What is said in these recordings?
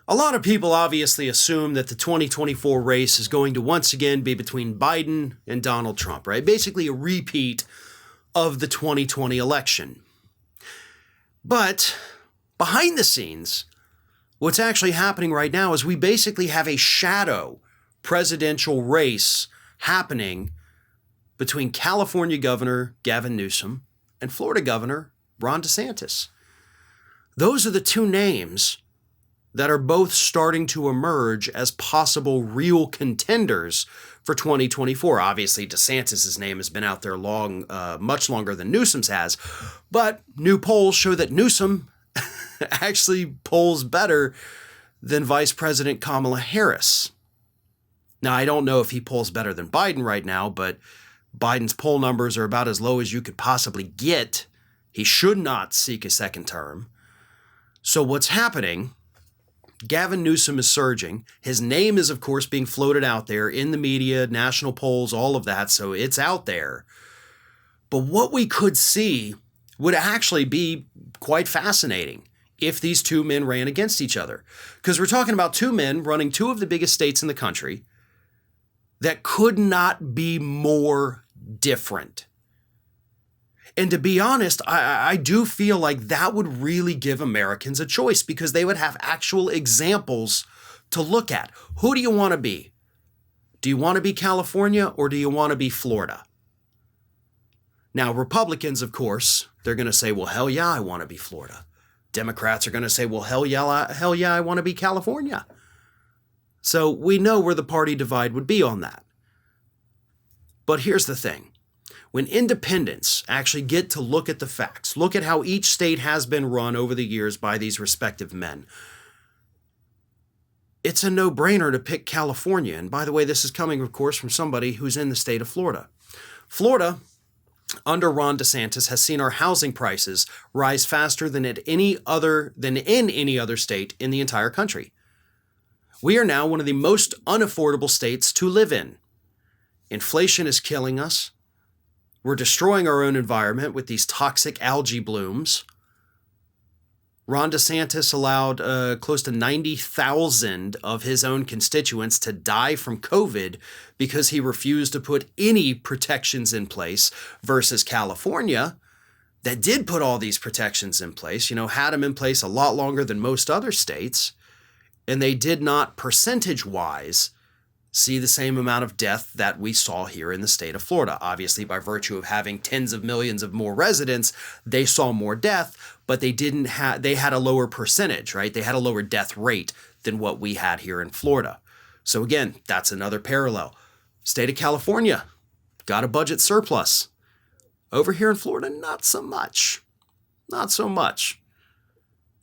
A lot of people obviously assume that the 2024 race is going to once again be between Biden and Donald Trump, right? Basically a repeat of the 2020 election. But behind the scenes, what's actually happening right now is we basically have a shadow presidential race happening between California Governor Gavin Newsom and Florida Governor Ron DeSantis. Those are the two names that are both starting to emerge as possible real contenders for 2024. Obviously, DeSantis' name has been out there much longer than Newsom's has, but new polls show that Newsom actually polls better than Vice President Kamala Harris. Now, I don't know if he polls better than Biden right now, but Biden's poll numbers are about as low as you could possibly get. He should not seek a second term. So what's happening? Gavin Newsom is surging. His name is, of course, being floated out there in the media, national polls, all of that. So it's out there. But what we could see would actually be quite fascinating if these two men ran against each other. Because we're talking about two men running two of the biggest states in the country that could not be more different. And to be honest, I do feel like that would really give Americans a choice because they would have actual examples to look at. Who do you want to be? Do you want to be California or do you want to be Florida? Now, Republicans, of course, they're going to say, well, hell yeah, I want to be Florida. Democrats are going to say, well, hell yeah, I want to be California. So we know where the party divide would be on that. But here's the thing. When independents actually get to look at the facts, look at how each state has been run over the years by these respective men, it's a no-brainer to pick California. And by the way, this is coming, of course, from somebody who's in the state of Florida. Florida, under Ron DeSantis, has seen our housing prices rise faster than in any other state in the entire country. We are now one of the most unaffordable states to live in. Inflation is killing us. We're destroying our own environment with these toxic algae blooms. Ron DeSantis allowed close to 90,000 of his own constituents to die from COVID because he refused to put any protections in place versus California that did put all these protections in place, had them in place a lot longer than most other states. And they did not percentage-wise see the same amount of death that we saw here in the state of Florida. Obviously, by virtue of having tens of millions of more residents, they saw more death, but they had a lower percentage, right? They had a lower death rate than what we had here in Florida. So again, that's another parallel. State of California got a budget surplus. Over here in Florida, not so much. Not so much.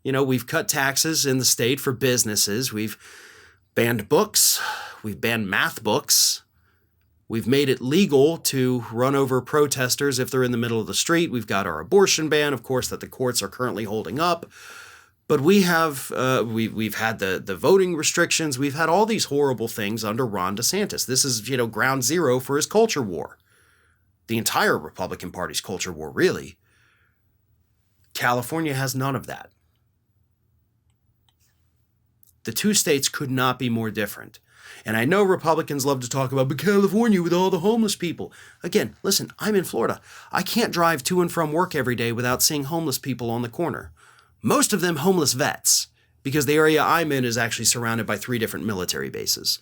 We've cut taxes in the state for businesses. We've banned books. We've banned math books. We've made it legal to run over protesters if they're in the middle of the street. We've got our abortion ban, of course, that the courts are currently holding up. But we've had the voting restrictions. We've had all these horrible things under Ron DeSantis. This is, ground zero for his culture war. The entire Republican Party's culture war, really. California has none of that. The two states could not be more different. And I know Republicans love to talk about, but California with all the homeless people. Again, listen, I'm in Florida. I can't drive to and from work every day without seeing homeless people on the corner. Most of them homeless vets, because the area I'm in is actually surrounded by 3 different military bases.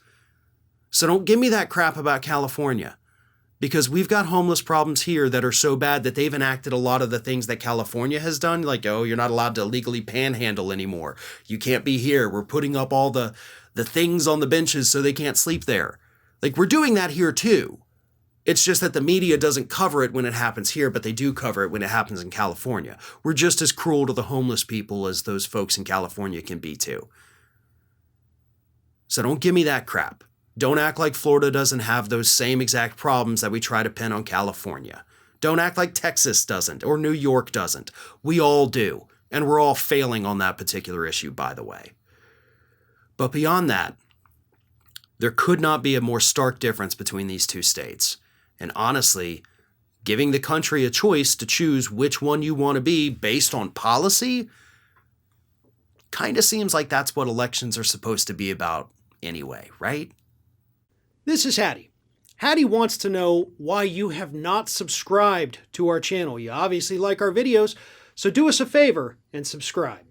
So don't give me that crap about California, because we've got homeless problems here that are so bad that they've enacted a lot of the things that California has done, like, you're not allowed to legally panhandle anymore. You can't be here. We're putting up all the things on the benches so they can't sleep there. Like, we're doing that here too. It's just that the media doesn't cover it when it happens here, but they do cover it when it happens in California. We're just as cruel to the homeless people as those folks in California can be too. So don't give me that crap. Don't act like Florida doesn't have those same exact problems that we try to pin on California. Don't act like Texas doesn't or New York doesn't. We all do. And we're all failing on that particular issue, by the way. But beyond that, there could not be a more stark difference between these two states. And honestly, giving the country a choice to choose which one you want to be based on policy, kind of seems like that's what elections are supposed to be about anyway, right? This is Hattie. Hattie wants to know why you have not subscribed to our channel. You obviously like our videos, so do us a favor and subscribe.